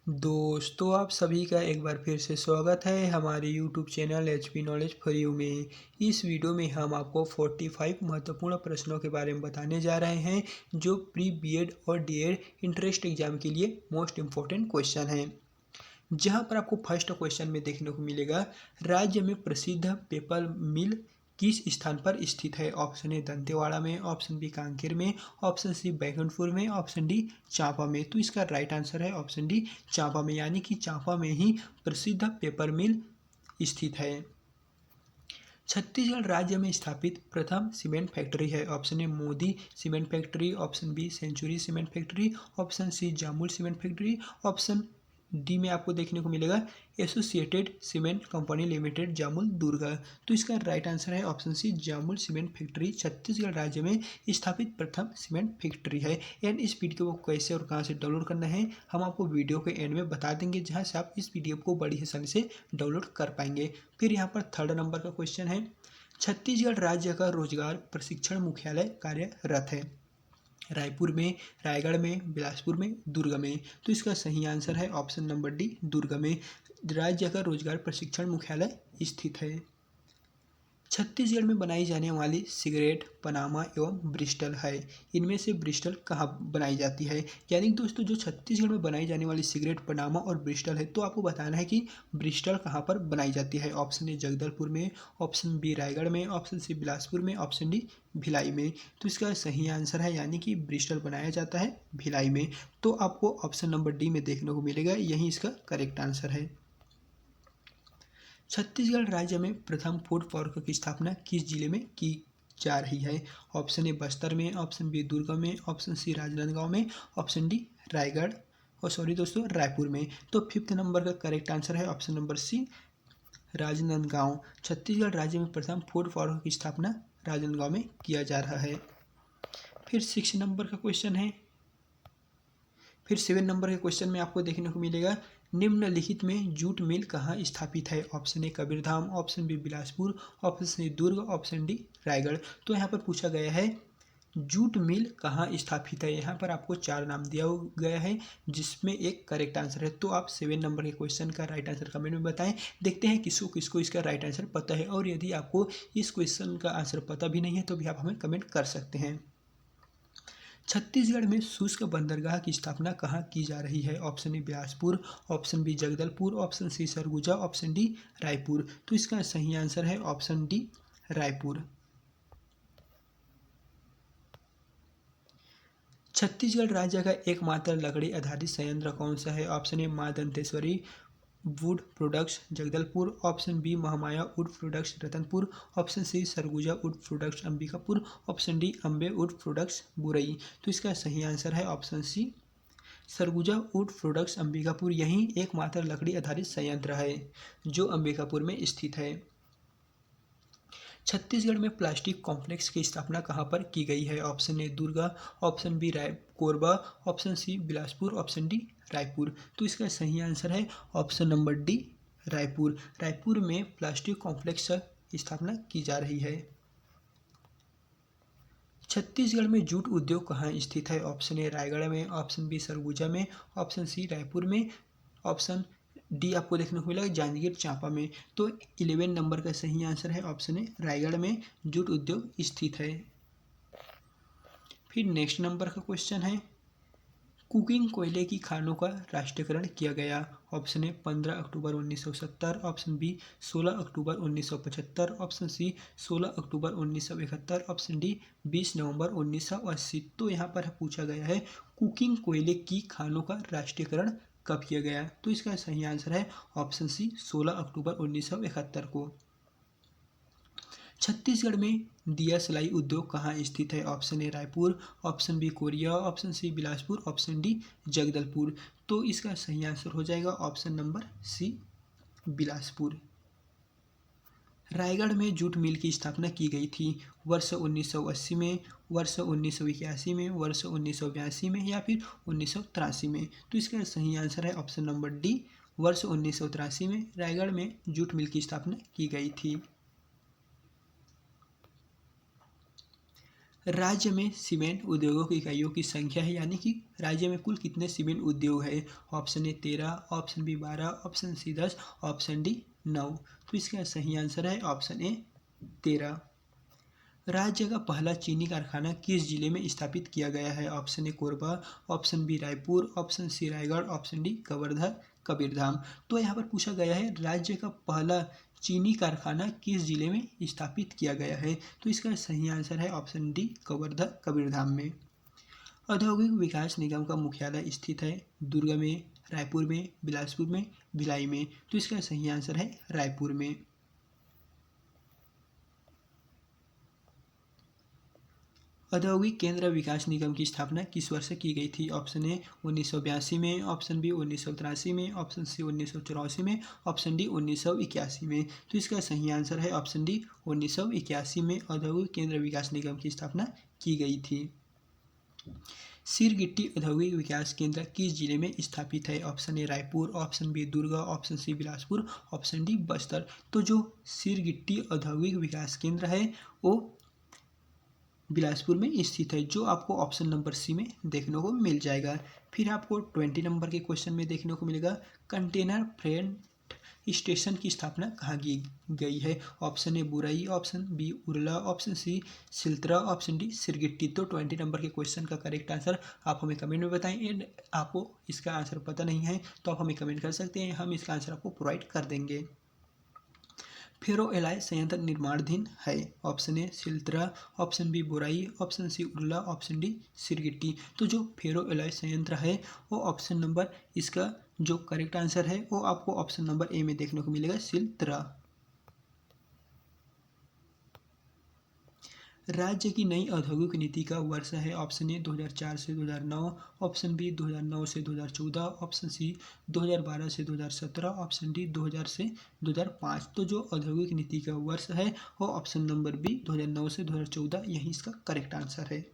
दोस्तों, आप सभी का एक बार फिर से स्वागत है हमारे YouTube channel HP knowledge for you में। इस वीडियो में हम आपको 45 महत्वपूर्ण प्रश्नों के बारे में बताने जा रहे हैं जो प्री बीएड और डीएड इंट्रेंस एग्जाम के लिए मोस्ट इम्पोर्टेंट क्वेश्चन हैं। जहां पर आपको फर्स्ट क्वेश्चन में देखने को मिलेगा, राज्य में प्रसिद्ध पेपर मिल किस स्थान पर स्थित है। ऑप्शन ए दंतेवाड़ा में, ऑप्शन बी कांकेर में, ऑप्शन सी बैकुंठपुर में, ऑप्शन डी चांपा में। तो इसका राइट आंसर है ऑप्शन डी चांपा में, यानी कि चांपा में ही प्रसिद्ध पेपर मिल स्थित है। छत्तीसगढ़ राज्य में स्थापित प्रथम सीमेंट फैक्ट्री है। Option A Modi cement factory, option B century cement factory, option C Jamul cement factory, option D में आपको देखने को मिलेगा associated cement company limited Jamul Durg. तो इसका राइट आंसर है option C Jamul cement factory Chhattisgarh राज्य में स्थापित प्रथम सीमेंट फैक्ट्री है। एंड इस वीडियो को कैसे और कहाँ से डाउनलोड करना है हम आपको वीडियो के एंड में बता देंगे, जहाँ से आप इस पीडीएफ को बड़ी आसानी से डाउनलोड कर पाएंगे। फिर यहाँ पर थर्ड नंबर का क्वेश्चन है, छत्तीसगढ़ राज्य का रोजगार प्रशिक्षण मुख्यालय कार्यरत है। रायपुर में, रायगढ़ में, बिलासपुर में, दुर्ग में। तो इसका सही आंसर है ऑप्शन नंबर डी दुर्ग में राज्य का रोजगार प्रशिक्षण मुख्यालय स्थित है। छत्तीसगढ़ में बनाई जाने वाली सिगरेट पनामा एवं ब्रिस्टल है। इनमें से ब्रिस्टल कहाँ बनाई जाती है। यानी कि दोस्तों, जो छत्तीसगढ़ में बनाई जाने वाली सिगरेट पनामा और ब्रिस्टल है, तो आपको बताना है कि ब्रिस्टल कहाँ पर बनाई जाती है। ऑप्शन ए जगदलपुर में, ऑप्शन बी रायगढ़ में, ऑप्शन सी बिलासपुर में, ऑप्शन डी भिलाई में। तो इसका सही आंसर है यानी कि ब्रिस्टल बनाया जाता है भिलाई में। तो आपको ऑप्शन नंबर डी में देखने को मिलेगा, यही इसका करेक्ट आंसर है। छत्तीसगढ़ राज्य में प्रथम फूड पार्क की स्थापना किस जिले में की जा रही है। ऑप्शन ए बस्तर में, ऑप्शन बी दुर्ग में, ऑप्शन सी राजनांदगांव में, ऑप्शन डी रायगढ़ और सॉरी दोस्तों रायपुर में। तो फिफ्थ नंबर का करेक्ट आंसर है option number C Rajnandgaon. Chhattisgarh राज्य में प्रथम फूड पार्क की स्थापना राजनांदगांव में किया जा रहा है। फिर 6 नंबर का क्वेश्चन है, फिर 7 नंबर के क्वेश्चन में आपको देखने को मिलेगा, निम्नलिखित में जूट मिल कहाँ स्थापित है। Option A Kabirdham, option B Bilaspur, option C Durg, option D Raigarh. तो यहाँ पर पूछा गया है जूट मिल कहाँ स्थापित है। यहाँ पर आपको 4 नाम दिया गया है जिसमें एक करेक्ट आंसर है। तो आप 7 नंबर के क्वेश्चन का राइट आंसर कमेंट में बताएं। देखते हैं किसको किसको इसका राइट आंसर पता है, और यदि आपको इस क्वेश्चन का आंसर पता भी नहीं है तो भी आप हमें कमेंट कर सकते हैं। छत्तीसगढ़ में शुष्क बंदरगाह की स्थापना कहाँ की जा रही है। Option A Bilaspur, option B Jagdalpur, option C Surguja, option D Raipur. तो इसका सही आंसर है ऑप्शन डी रायपुर। छत्तीसगढ़ राज्य का एकमात्र लकड़ी आधारित संयंत्र कौन सा है। Option A Maa Danteshwari wood products Jagdalpur, option B Mahamaya wood products Ratanpur, option C Surguja wood products Ambikapur, option D Ambe wood products Burai. तो इसका सही आंसर है option C Surguja wood products Ambikapur. यही एकमात्र लकड़ी आधारित संयंत्र है जो अंबिकापुर में स्थित है। छत्तीसगढ़ में प्लास्टिक कॉम्प्लेक्स की स्थापना कहाँ पर की गई है। Option A Durga, option B Rai Korba, option C Bilaspur, option D Raipur. तो इसका सही आंसर है option number D Raipur. Raipur में प्लास्टिक कॉम्प्लेक्स की स्थापना की जा रही है। छत्तीसगढ़ में जूट उद्योग कहाँ स्थित है। ऑप्शन ए रायगढ़ में, ऑप्शन बी सरगुजा में, ऑप्शन सी रायपुर में, ऑप्शन डी आपको देखने को मिलेगा जांजगीर चांपा में। तो 11 नंबर का सही आंसर है ऑप्शन ए रायगढ़ में जूट उद्योग स्थित है। फिर नेक्स्ट नंबर का क्वेश्चन है, कुकिंग कोयले की खानों का राष्ट्रीयकरण किया गया। ऑप्शन ए 15 अक्टूबर 1970, ऑप्शन बी 16 अक्टूबर 1975, ऑप्शन सी 16 अक्टूबर 1971, ऑप्शन डी 20 नवंबर 1980। तो यहाँ पर पूछा गया है कुकिंग कोयले की खानों का राष्ट्रीयकरण कब किया गया। तो इसका सही आंसर है ऑप्शन सी 16 अक्टूबर 1971 को। छत्तीसगढ़ में दिया सिलाई उद्योग कहाँ स्थित है। Option A Raipur, option B Koriya, option C Bilaspur, option D Jagdalpur. तो इसका सही आंसर हो जाएगा option number C Bilaspur. Raigarh में जूट मिल की स्थापना की गई थी। वर्ष 1980 में, वर्ष 1981 में, वर्ष 1982 में या फिर 1983 में। तो इसका सही आंसर है ऑप्शन नंबर डी वर्ष 1983 में रायगढ़ में जूट मिल की स्थापना की गई थी। राज्य में सीमेंट उद्योगों की इकाइयों की संख्या है, यानी कि राज्य में कुल कितने सीमेंट उद्योग है। Option A 13, option B 12, option C 10, option D 9। तो इसका सही आंसर है ऑप्शन ए 13। राज्य का पहला चीनी कारखाना किस जिले में स्थापित किया गया है। Option A Korba, option B Raipur, option C Raigarh, option D Kabirdham. तो यहाँ पर पूछा गया है राज्य का पहला चीनी कारखाना किस जिले में स्थापित किया गया है। तो इसका सही आंसर है ऑप्शन डी कबीरधाम में। औद्योगिक विकास निगम का मुख्यालय स्थित है दुर्ग में, रायपुर में, बिलासपुर में, भिलाई में। तो इसका सही आंसर है रायपुर में। औद्योगिक केंद्र विकास निगम की स्थापना किस वर्ष की गई थी। ऑप्शन ए 1982 में, ऑप्शन बी 1983 में, ऑप्शन सी 1984 में, ऑप्शन डी 1981 में। तो इसका सही आंसर है ऑप्शन डी 1981 में औद्योगिक केंद्र विकास निगम की स्थापना की गई थी। सिरगिट्टी औद्योगिक विकास केंद्र किस जिले में स्थापित है। Option A Raipur, option B Durg, option C Bilaspur, option D Bastar. तो जो सिरगिट्टी औद्योगिक विकास केंद्र है वो बिलासपुर में स्थित है, जो आपको ऑप्शन नंबर सी में देखने को मिल जाएगा। फिर आपको 20 नंबर के क्वेश्चन में देखने को मिलेगा कंटेनर फ्रेट स्टेशन की स्थापना कहाँ की गई है। Option A Borai, option B Urla, option C Siltara, option D Sirgitti. तो 20 नंबर के क्वेश्चन का करेक्ट आंसर आप हमें कमेंट में बताएं। एंड आपको इसका आंसर पता नहीं है तो आप हमें कमेंट कर सकते हैं, हम इसका आंसर आपको प्रोवाइड कर देंगे। फेरो एलाय संयंत्र निर्माणाधीन है। Option A Siltara, option B Borai, option C Urla, option D Sirgitti. तो जो फेरो एलाय संयंत्र है वो ऑप्शन नंबर इसका जो करेक्ट आंसर है वो आपको ऑप्शन नंबर ए में देखने को मिलेगा सिलतरा। राज्य की नई औद्योगिक नीति का वर्ष है। ऑप्शन ए 2004 से 2009, ऑप्शन बी 2009 से 2014, ऑप्शन सी 2012 से 2017, ऑप्शन डी 2000 से 2005। तो जो औद्योगिक नीति का वर्ष है वो ऑप्शन नंबर बी 2009 से 2014 यही इसका करेक्ट आंसर है।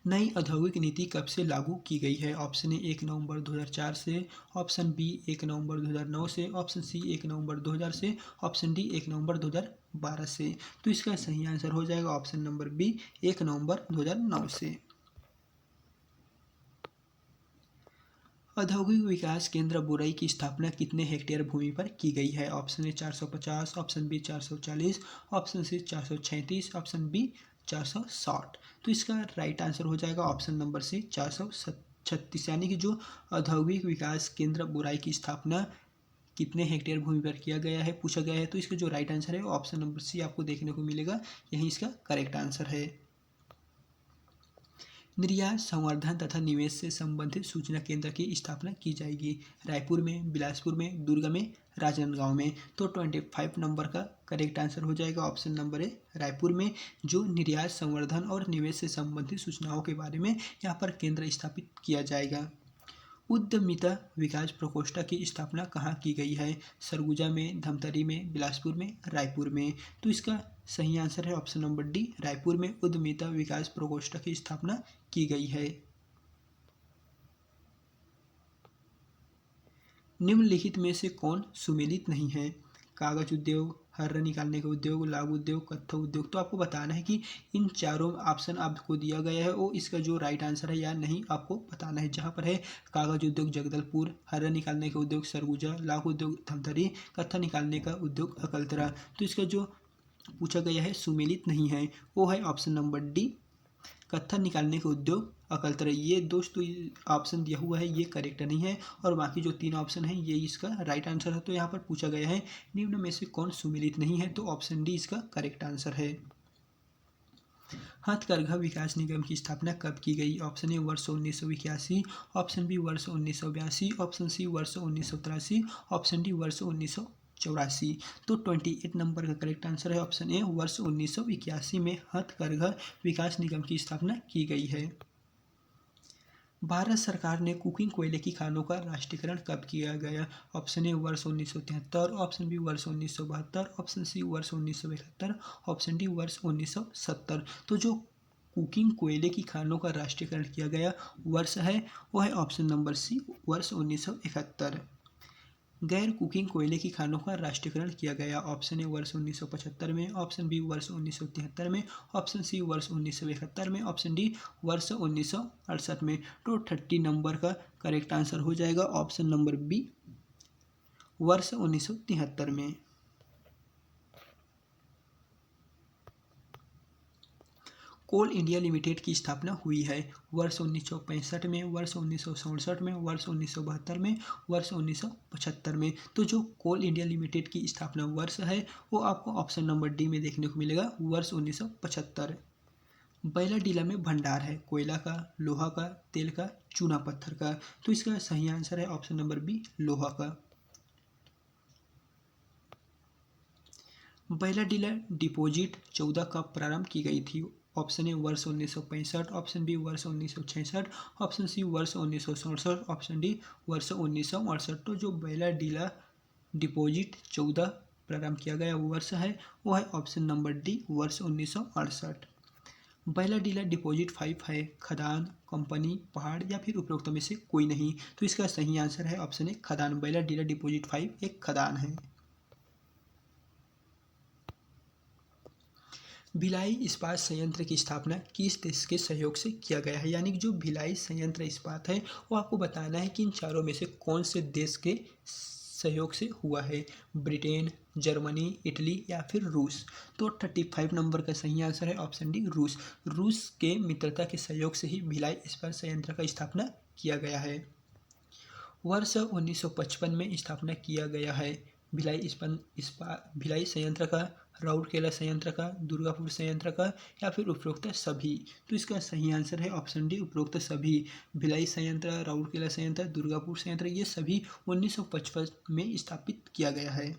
नई औद्योगिक नीति कब से लागू की गई है। ऑप्शन ए 1 नवंबर 2004 से, ऑप्शन बी 1 नवंबर 2009 से, ऑप्शन सी 1 नवंबर 2000 से, ऑप्शन डी 1 नवंबर 2012 से। तो इसका सही आंसर हो जाएगा ऑप्शन नंबर बी 1 नवंबर 2009 से। औद्योगिक विकास केंद्र बुराई की स्थापना कितने हेक्टेयर भूमि पर की गई है। Option A 450, option B 440, option C 436, option B 460। तो इसका राइट आंसर हो जाएगा ऑप्शन नंबर सी 436, यानी कि जो औद्योगिक विकास केंद्र बुराई की स्थापना कितने हेक्टेयर भूमि पर किया गया है पूछा गया है। तो इसका जो राइट आंसर है वो ऑप्शन नंबर सी आपको देखने को मिलेगा, यही इसका करेक्ट आंसर है। निर्यात संवर्धन तथा निवेश से संबंधित सूचना केंद्र की स्थापना की जाएगी। रायपुर में, बिलासपुर में, दुर्ग में, राजनांदगांव में। तो 25 नंबर का करेक्ट आंसर हो जाएगा ऑप्शन नंबर ए रायपुर में, जो निर्यात संवर्धन और निवेश से संबंधित सूचनाओं के बारे में यहाँ पर केंद्र स्थापित किया जाएगा। उद्यमिता विकास प्रकोष्ठ की स्थापना कहाँ की गई है। सरगुजा में, धमतरी में, बिलासपुर में, रायपुर में। तो इसका सही आंसर है ऑप्शन नंबर डी रायपुर में उद्यमिता विकास प्रकोष्ठ की स्थापना की गई है। निम्नलिखित में से कौन सुमेलित नहीं है। कागज उद्योग, हर्र निकालने का उद्योग, लाख उद्योग, कत्था उद्योग। तो आपको बताना है कि इन चारों ऑप्शन आपको दिया गया है वो इसका जो राइट आंसर है या नहीं आपको बताना है। जहाँ पर है कागज उद्योग जगदलपुर, हर्र निकालने का उद्योग सरगुजा, लाख उद्योग धमतरी, कत्था निकालने का उद्योग अकलतरा। तो इसका जो पूछा गया है सुमेलित नहीं है वो है ऑप्शन नंबर डी कत्था निकालने का उद्योग अकलतरा। ये दोस्तों ऑप्शन दिया हुआ है ये करेक्ट नहीं है और बाकी जो 3 ऑप्शन है ये इसका राइट आंसर है। तो यहाँ पर पूछा गया है निम्न में से कौन सुमेलित नहीं है, तो ऑप्शन डी इसका करेक्ट आंसर है। हथकरघा विकास निगम की स्थापना कब की गई। ऑप्शन ए वर्ष 1981, ऑप्शन बी वर्ष 1982, ऑप्शन सी वर्ष 1983, ऑप्शन डी वर्ष 1984। तो 28 नंबर का करेक्ट आंसर है ऑप्शन ए वर्ष 1981 में हथकरघा विकास निगम की स्थापना की गई है। भारत सरकार ने कुकिंग कोयले की खानों का राष्ट्रीयकरण कब किया गया। ऑप्शन ए वर्ष 1973, ऑप्शन बी वर्ष 1972, ऑप्शन सी वर्ष 1971, ऑप्शन डी वर्ष 1970। तो जो कुकिंग कोयले की खानों का राष्ट्रीयकरण किया गया वर्ष है वो है ऑप्शन नंबर सी वर्ष 1971। गैर कुकिंग कोयले की खानों का राष्ट्रीयकरण किया गया? ऑप्शन ए वर्ष 1975 में, ऑप्शन बी वर्ष 1973 में, ऑप्शन सी वर्ष 1971 में, ऑप्शन डी वर्ष 1968 में। तो 30 नंबर का करेक्ट आंसर हो जाएगा ऑप्शन नंबर बी वर्ष 1973 में। कोल इंडिया लिमिटेड की स्थापना हुई है? वर्ष 1965 में, वर्ष 1967 में, वर्ष 1972 में, वर्ष 1975 में। तो जो कोल इंडिया लिमिटेड की स्थापना वर्ष है वो आपको ऑप्शन नंबर डी में देखने को मिलेगा, वर्ष 1975। बैलाडीला में भंडार है कोयला का, लोहा का, तेल का, चूना पत्थर का। तो इसका सही आंसर है ऑप्शन नंबर बी लोहा का। बैलाडीला डिपॉजिट 14 कब प्रारंभ की गई थी? ऑप्शन ए वर्ष 1965, ऑप्शन बी वर्ष 1966, ऑप्शन सी वर्ष 1967, ऑप्शन डी वर्ष 1968। तो जो बैलाडीला डिपॉजिट 14 प्रारंभ किया गया वर्ष है वो है ऑप्शन नंबर डी वर्ष 1968। बैलाडीला डिपॉजिट 5 है खदान, कंपनी, पहाड़ या फिर उपरोक्त में से कोई नहीं। तो इसका सही आंसर है ऑप्शन ए खदान। बैलाडीला डिपॉजिट 5 एक खदान है। भिलाई इस्पात संयंत्र की स्थापना किस देश के सहयोग से किया गया है? यानी कि जो भिलाई संयंत्र इस्पात है वो आपको बताना है कि इन चारों में से कौन से देश के सहयोग से हुआ है। ब्रिटेन, जर्मनी, इटली या फिर रूस। तो 35 नंबर का सही आंसर है ऑप्शन डी रूस। रूस के मित्रता के सहयोग से ही भिलाई इस्पात संयंत्र का स्थापना किया गया है। वर्ष 1955 में स्थापना किया गया है भिलाई संयंत्र का, राउरकेला संयंत्र का, दुर्गापुर संयंत्र का या फिर उपरोक्त सभी। तो इसका सही आंसर है ऑप्शन डी उपरोक्त सभी। भिलाई संयंत्र, राउरकेला संयंत्र, दुर्गापुर संयंत्र ये सभी 1955 में स्थापित किया गया है।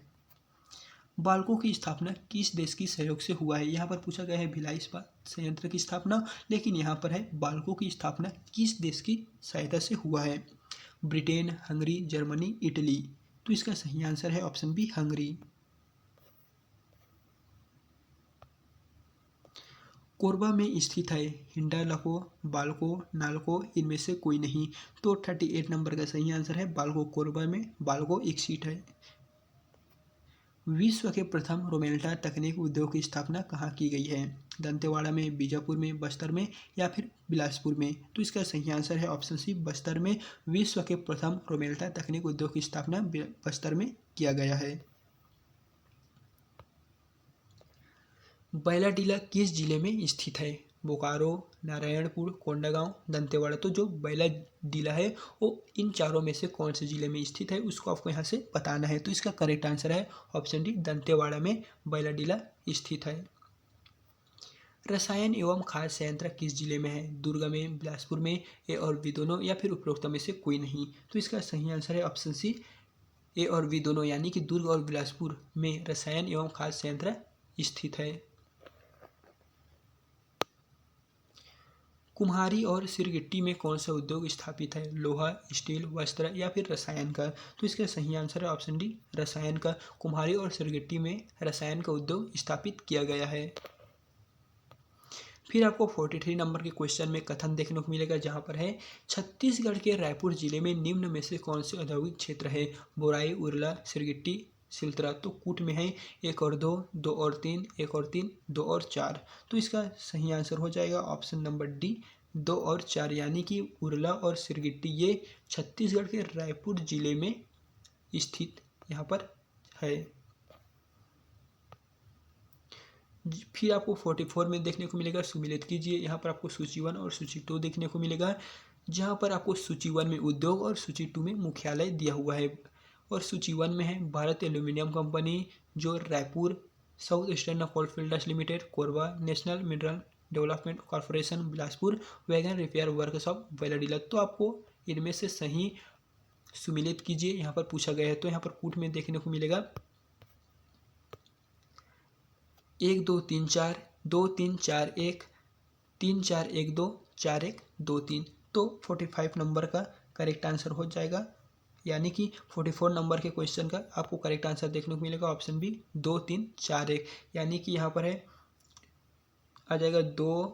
बाल्को की स्थापना किस देश की सहयोग से हुआ है? यहाँ पर पूछा गया है भिलाई इस्पात संयंत्र की स्थापना, लेकिन यहाँ पर है बाल्को की स्थापना किस देश की सहायता से हुआ है? Britain, Hungary, Germany, Italy. तो इसका सही आंसर है ऑप्शन बी हंगरी। कोरबा में स्थित है हिंडाल्को, बाल्को, नाल्को, इनमें से कोई नहीं। तो 38 नंबर का सही आंसर है बाल्को। कोरबा में बाल्को एक सीट है। विश्व के प्रथम रोमेल्टा तकनीक उद्योग की स्थापना कहाँ की गई है? दंतेवाड़ा में, बीजापुर में, बस्तर में या फिर बिलासपुर में। तो इसका सही आंसर है ऑप्शन सी बस्तर में। विश्व के प्रथम रोमेल्टा तकनीक उद्योग की स्थापना बस्तर में किया गया है। बैलाडीला किस जिले में स्थित है? बोकारो, नारायणपुर, कोंडागांव, दंतेवाड़ा। तो जो बैलाडीला है वो इन चारों में से कौन से जिले में स्थित है उसको आपको यहाँ से बताना है। तो इसका करेक्ट आंसर है ऑप्शन डी दंतेवाड़ा में बैलाडीला स्थित है। रसायन एवं खाद्य संयंत्र किस जिले में है? दुर्ग में, बिलासपुर में, ए और बी दोनों या फिर उपरोक्त में से कोई नहीं। तो इसका सही आंसर है ऑप्शन सी ए और बी दोनों, यानी कि दुर्ग और बिलासपुर में रसायन एवं खाद्य संयंत्र स्थित है। कुम्हारी और सिरगिट्टी में कौन सा उद्योग स्थापित है? लोहा, स्टील, वस्त्र या फिर रसायन का। तो इसका सही आंसर है ऑप्शन डी रसायन का। कुम्हारी और सिरगिट्टी में रसायन का उद्योग स्थापित किया गया है। फिर आपको 43 नंबर के क्वेश्चन में कथन देखने को मिलेगा जहां पर है छत्तीसगढ़ के रायपुर जिले में निम्न में से कौन से औद्योगिक क्षेत्र है? बोराई, उरला, सिरगिट्टी, सिलतरा। तो कूट में है 1 और 2, 2 और 3, 1 और 3, 2 और 4। तो इसका सही आंसर हो जाएगा ऑप्शन नंबर डी 2 और 4, यानी कि उरला और सिरगिट्टी ये छत्तीसगढ़ के रायपुर जिले में स्थित यहाँ पर है। फिर आपको 44 में देखने को मिलेगा सुमिलित कीजिए। यहाँ पर आपको सूची 1 और सूची 2 देखने को मिलेगा, जहाँ पर आपको सूची 1 में उद्योग और सूची 2 में मुख्यालय दिया हुआ है। और सूची 1 में है भारत एल्यूमिनियम कंपनी जो Raipur, south eastern coalfields limited Korba, national mineral development corporation Bilaspur, wagon repair workshop Bailadila. तो आपको इनमें से सही सुमिलित कीजिए यहाँ पर पूछा गया है। तो यहाँ पर कूट में देखने को मिलेगा 1 2 3 4, 2 3 4 1, 3 4 1 2, 4 1 2 3। तो 45 नंबर का करेक्ट आंसर हो जाएगा, यानी कि 44 नंबर के क्वेश्चन का आपको करेक्ट आंसर देखने को मिलेगा ऑप्शन बी 2 3 4 1, यानी कि यहाँ पर है आ जाएगा 2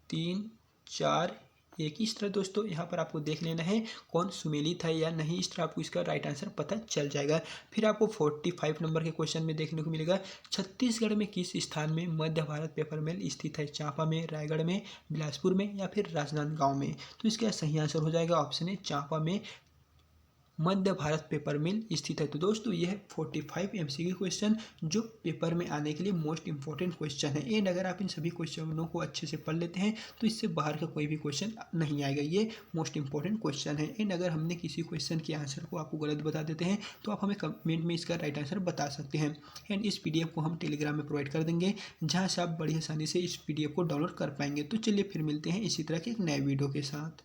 3 4 एक ही इस तरह दोस्तों यहाँ पर आपको देख लेना है कौन सुमेलित है या नहीं, इस तरह आपको इसका राइट आंसर पता चल जाएगा। फिर आपको 45 नंबर के क्वेश्चन में देखने को मिलेगा, छत्तीसगढ़ में किस स्थान में मध्य भारत पेपर मिल स्थित है? चांपा में, रायगढ़ में, बिलासपुर में या फिर राजनांदगांव में? तो इसका सही आंसर हो जाएगा ऑप्शन ए चांपा में मध्य भारत पेपर मिल स्थित है। तो दोस्तों यह 45 एमसीक्यू क्वेश्चन जो पेपर में आने के लिए मोस्ट इंपॉर्टेंट क्वेश्चन है। एंड अगर आप इन सभी क्वेश्चनों को अच्छे से पढ़ लेते हैं तो इससे बाहर का कोई भी क्वेश्चन नहीं आएगा, ये मोस्ट इंपॉर्टेंट क्वेश्चन है। एंड अगर हमने किसी क्वेश्चन के आंसर को आपको गलत बता देते हैं तो आप हमें कमेंट में इसका राइट आंसर बता सकते हैं। एंड इस PDF को हम टेलीग्राम में प्रोवाइड कर देंगे जहाँ से आप बड़ी आसानी से इस PDF को डाउनलोड कर पाएंगे। तो चलिए फिर मिलते हैं इसी तरह के एक नए वीडियो के साथ।